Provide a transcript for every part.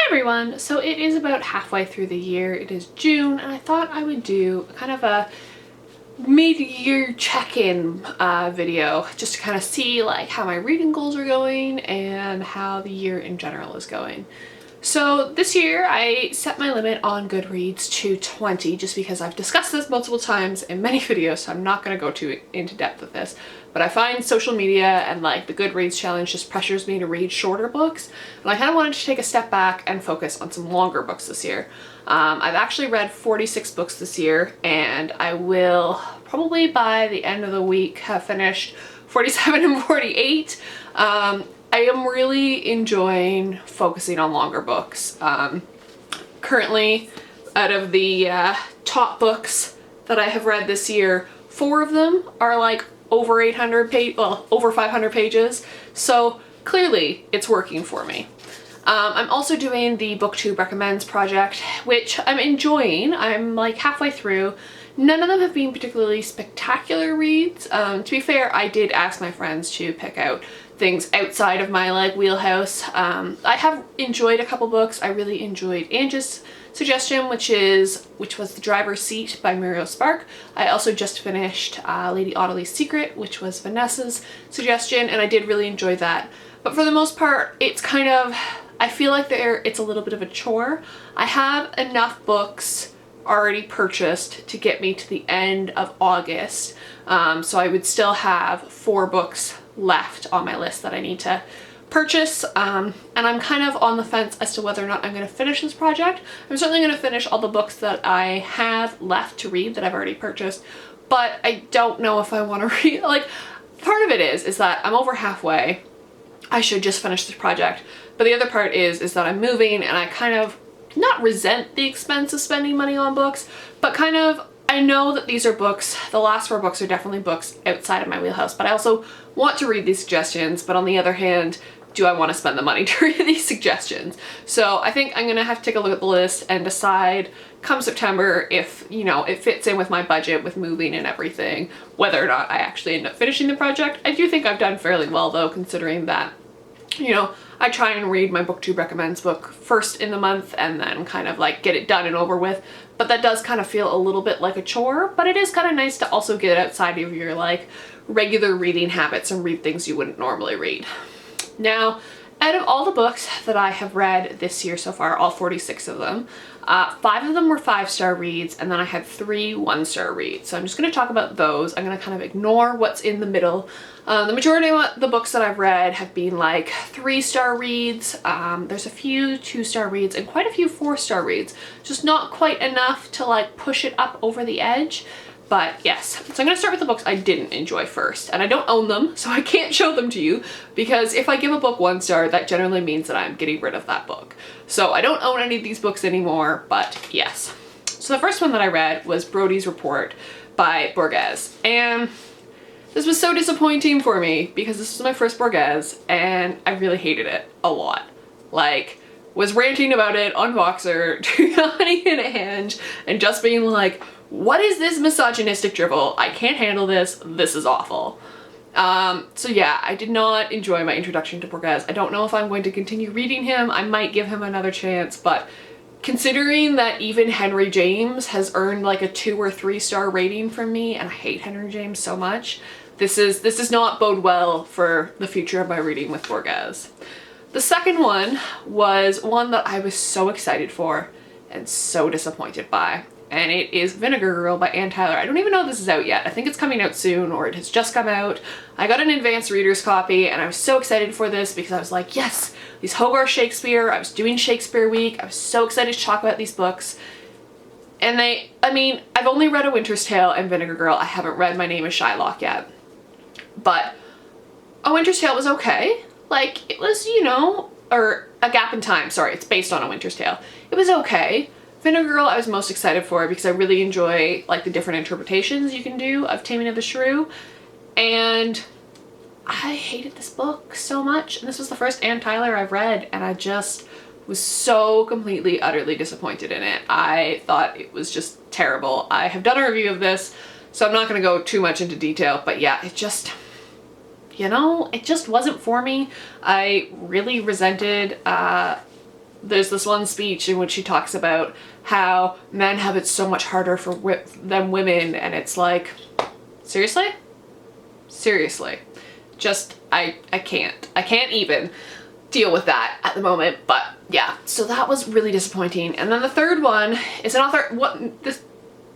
Everyone, so it is about halfway through the year. It is June, and I thought I would do kind of a mid-year check-in video just to kind of see like how my reading goals are going and how the year in general is going. So this year I set my limit on Goodreads to 20 just because I've discussed this multiple times in many videos, so I'm not going to go too into depth with this. But I find social media and like the Goodreads challenge just pressures me to read shorter books, and I kind of wanted to take a step back and focus on some longer books this year. I've actually read 46 books this year, and I will probably by the end of the week have finished 47 and 48. I am really enjoying focusing on longer books. Currently, out of the top books that I have read this year, 4 of them are like over 500 pages. So clearly it's working for me. I'm also doing the BookTube Recommends project, which I'm enjoying. I'm like halfway through. None of them have been particularly spectacular reads. To be fair, I did ask my friends to pick out things outside of my like wheelhouse. I have enjoyed a couple books. I really enjoyed Angie's suggestion, which was The Driver's Seat by Muriel Spark. I also just finished Lady Audley's Secret, which was Vanessa's suggestion, and I did really enjoy that. But for the most part, it's kind of, I feel like it's a little bit of a chore. I have enough books already purchased to get me to the end of August, so I would still have 4 books left on my list that I need to purchase, and I'm kind of on the fence as to whether or not I'm going to finish this project. I'm certainly going to finish all the books that I have left to read that I've already purchased, but I don't know if I want to read, like, part of it is that I'm over halfway. I should just finish this project, but the other part is that I'm moving, and I kind of not resent the expense of spending money on books, but kind of, I know that these are books, the last 4 books are definitely books outside of my wheelhouse, but I also want to read these suggestions, but on the other hand, do I want to spend the money to read these suggestions? So I think I'm going to have to take a look at the list and decide come September if, you know, it fits in with my budget with moving and everything, whether or not I actually end up finishing the project. I do think I've done fairly well though, considering that, you know, I try and read my BookTube Recommends book first in the month and then kind of like get it done and over with. But that does kind of feel a little bit like a chore, but it is kind of nice to also get outside of your like regular reading habits and read things you wouldn't normally read. Now, out of all the books that I have read this year so far, all 46 of them, 5 of them were 5-star reads, and then I had 3 1-star reads. So I'm just going to talk about those. I'm going to kind of ignore what's in the middle. The majority of the books that I've read have been like 3-star reads. There's a few 2-star reads and quite a few 4-star reads. Just not quite enough to like push it up over the edge. But yes, so I'm going to start with the books I didn't enjoy first, and I don't own them, so I can't show them to you, because if I give a book 1 star, that generally means that I'm getting rid of that book. So I don't own any of these books anymore, but yes. So the first one that I read was Brody's Report by Borges, and this was so disappointing for me because this was my first Borges, and I really hated it a lot. Like, was ranting about it on Voxer to Honey in a Hand, and just being like, what is this misogynistic drivel? I can't handle this. This is awful. So yeah, I did not enjoy my introduction to Borges. I don't know if I'm going to continue reading him. I might give him another chance, but considering that even Henry James has earned like a 2 or 3-star rating from me, and I hate Henry James so much, this does not bode well for the future of my reading with Borges. The second one was one that I was so excited for and so disappointed by, and it is Vinegar Girl by Anne Tyler. I don't even know if this is out yet. I think it's coming out soon, or it has just come out. I got an advanced reader's copy, and I was so excited for this because I was like, yes, these Hogarth Shakespeare. I was doing Shakespeare Week. I was so excited to talk about these books. And I mean, I've only read A Winter's Tale and Vinegar Girl. I haven't read My Name is Shylock yet. But A Winter's Tale was okay. Like, it was, you know, or A Gap in Time. Sorry, it's based on A Winter's Tale. It was okay. Vinegar Girl I was most excited for because I really enjoy like the different interpretations you can do of Taming of the Shrew, and I hated this book so much, and this was the first Anne Tyler I've read, and I just was so completely utterly disappointed in it. I thought it was just terrible. I have done a review of this, so I'm not going to go too much into detail, but yeah, it just, you know, it just wasn't for me. I really resented there's this one speech in which she talks about how men have it so much harder than women, and it's like, seriously? Seriously. Just, I can't even deal with that at the moment, but yeah, so that was really disappointing. And then the third one is an author, the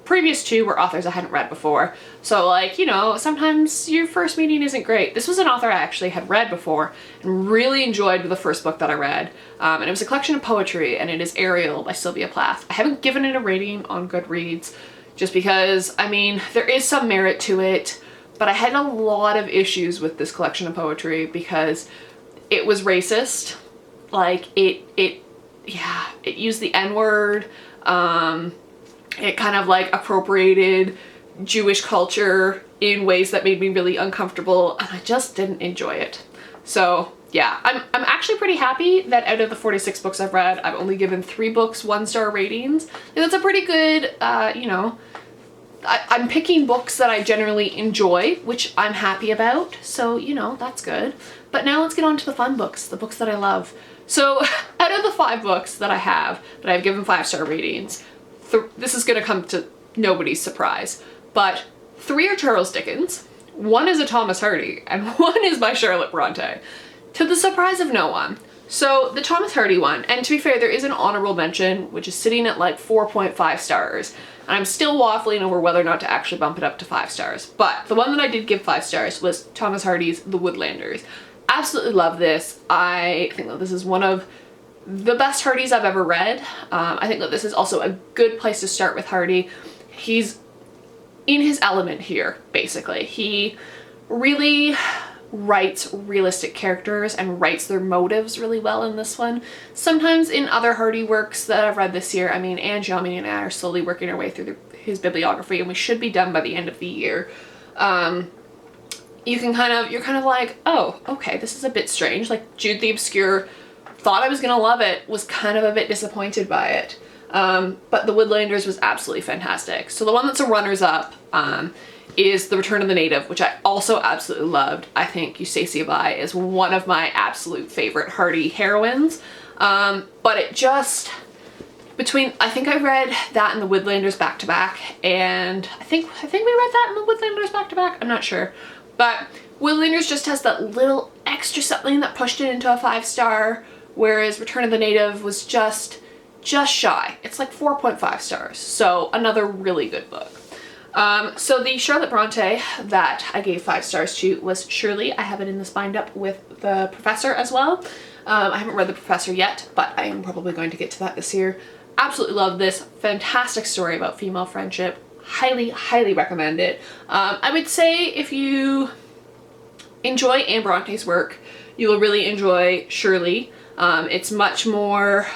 previous two were authors I hadn't read before, so like, you know, sometimes your first meeting isn't great. This was an author I actually had read before and really enjoyed the first book that I read, and it was a collection of poetry, and it is Ariel by Sylvia Plath. I haven't given it a rating on Goodreads just because, I mean, there is some merit to it, but I had a lot of issues with this collection of poetry because it was racist. Like, it used the N-word, it kind of like appropriated Jewish culture in ways that made me really uncomfortable, and I just didn't enjoy it. So yeah, I'm actually pretty happy that out of the 46 books I've read, I've only given 3 books 1-star ratings. And that's a pretty good, you know, I'm picking books that I generally enjoy, which I'm happy about, so, you know, that's good. But now let's get on to the fun books, the books that I love. So out of the 5 books that I have that I've given 5-star ratings, this is gonna come to nobody's surprise, but 3 are Charles Dickens, 1 is a Thomas Hardy, and 1 is by Charlotte Bronte, to the surprise of no one. So the Thomas Hardy one, and to be fair, there is an honorable mention, which is sitting at like 4.5 stars. And I'm still waffling over whether or not to actually bump it up to 5 stars. But the one that I did give 5 stars was Thomas Hardy's The Woodlanders. Absolutely love this. I think that this is one of the best Hardys I've ever read. I think that this is also a good place to start with Hardy. He's in his element here, basically. He really writes realistic characters and writes their motives really well in this one. Sometimes in other Hardy works that I've read this year, I mean, Anne Jomini and I are slowly working our way through his bibliography, and we should be done by the end of the year. You're kind of like, oh, okay, this is a bit strange. Like, Jude the Obscure, thought I was gonna love it, was kind of a bit disappointed by it. But The Woodlanders was absolutely fantastic. So the one that's a runners-up is The Return of the Native, which I also absolutely loved. I think Eustacia Bai is one of my absolute favorite Hardy heroines. But it just, I think I read that and The Woodlanders back to back, and I think we read that and The Woodlanders back to back, I'm not sure. But Woodlanders just has that little extra something that pushed it into a 5-star, whereas Return of the Native was just shy. It's like 4.5 stars. So another really good book. So the Charlotte Bronte that I gave 5 stars to was Shirley. I have it in this bind up with The Professor as well. I haven't read The Professor yet, but I am probably going to get to that this year. Absolutely love this. Fantastic story about female friendship. Highly, highly recommend it. I would say if you enjoy Anne Bronte's work, you will really enjoy Shirley. It's much more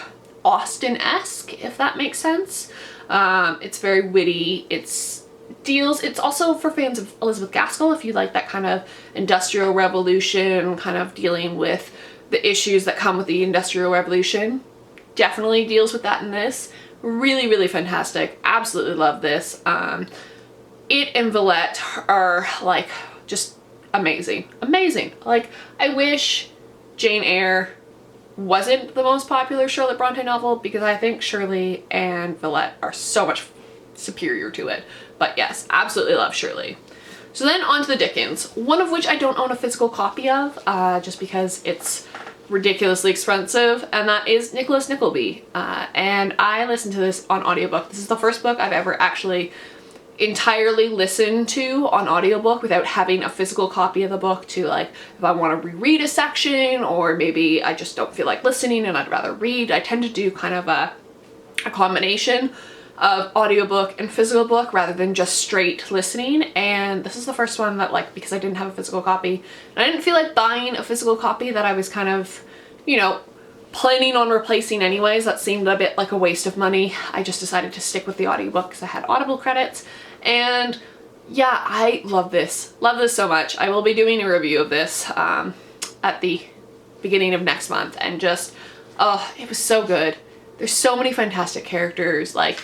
Austen-esque, if that makes sense. It's very witty. It's also for fans of Elizabeth Gaskell, if you like that kind of Industrial Revolution, kind of dealing with the issues that come with the Industrial Revolution. Definitely deals with that in this. Really, really fantastic. Absolutely love this. It and Villette are like just amazing. Amazing. Like, I wish Jane Eyre wasn't the most popular Charlotte Bronte novel, because I think Shirley and Villette are so much superior to it. But yes, absolutely love Shirley. So then on to the Dickens, one of which I don't own a physical copy of, just because it's ridiculously expensive, and that is Nicholas Nickleby. And I listened to this on audiobook. This is the first book I've ever actually entirely listened to on audiobook without having a physical copy of the book to, like, if I want to reread a section, or maybe I just don't feel like listening and I'd rather read. I tend to do kind of a combination of audiobook and physical book rather than just straight listening, and this is the first one that, like, because I didn't have a physical copy and I didn't feel like buying a physical copy that I was kind of, you know, planning on replacing anyways, that seemed a bit like a waste of money. I just decided to stick with the audiobook because I had Audible credits, and yeah, I love this so much. I will be doing a review of this at the beginning of next month, and just, oh, it was so good. There's so many fantastic characters. Like,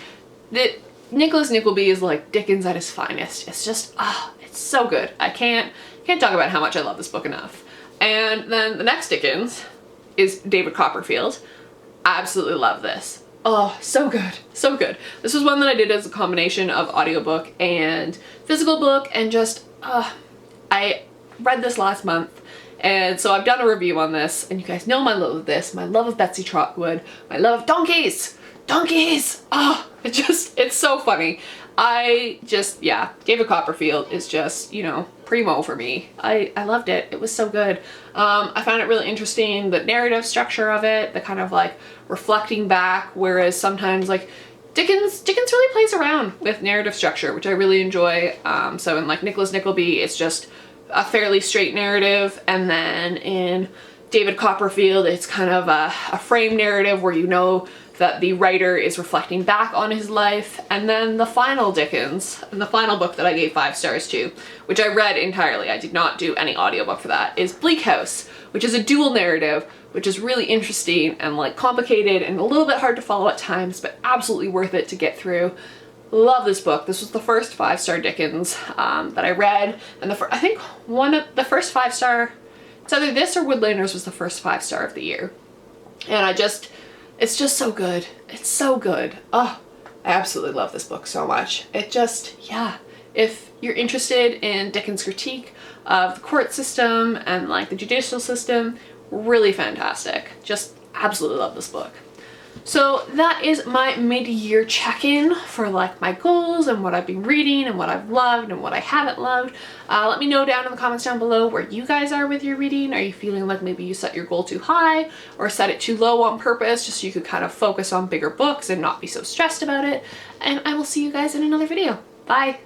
Nicholas Nickleby is like Dickens at his finest. It's just, it's so good. I can't talk about how much I love this book enough. And then the next Dickens is David Copperfield. absolutely love this. Oh, so good, so good. This was one that I did as a combination of audiobook and physical book, and just, I read this last month, and so I've done a review on this, and you guys know my love of this, my love of Betsy Trotwood, my love of donkeys! Donkeys! Oh, it's so funny. Yeah, David Copperfield is just, you know, primo for me. I loved it. It was so good. I found it really interesting, the narrative structure of it, the kind of like reflecting back, whereas sometimes like Dickens really plays around with narrative structure, which I really enjoy. So in like Nicholas Nickleby, it's just a fairly straight narrative, and then in David Copperfield, it's kind of a frame narrative where you know that the writer is reflecting back on his life. And then the final Dickens, and the final book that I gave 5 stars to, which I read entirely, I did not do any audiobook for that, is Bleak House, which is a dual narrative, which is really interesting and like complicated and a little bit hard to follow at times, but absolutely worth it to get through. Love this book. This was the first 5-star Dickens that I read, and I think one of the first 5-star, it's either this or Woodlanders was the first 5-star of the year. And it's just so good. It's so good. Oh, I absolutely love this book so much. It just, yeah. If you're interested in Dickens' critique of the court system and like the judicial system, really fantastic. Just absolutely love this book. So that is my mid-year check-in for like my goals and what I've been reading and what I've loved and what I haven't loved. Let me know down in the comments down below where you guys are with your reading. Are you feeling like maybe you set your goal too high or set it too low on purpose just so you could kind of focus on bigger books and not be so stressed about it? And I will see you guys in another video. Bye!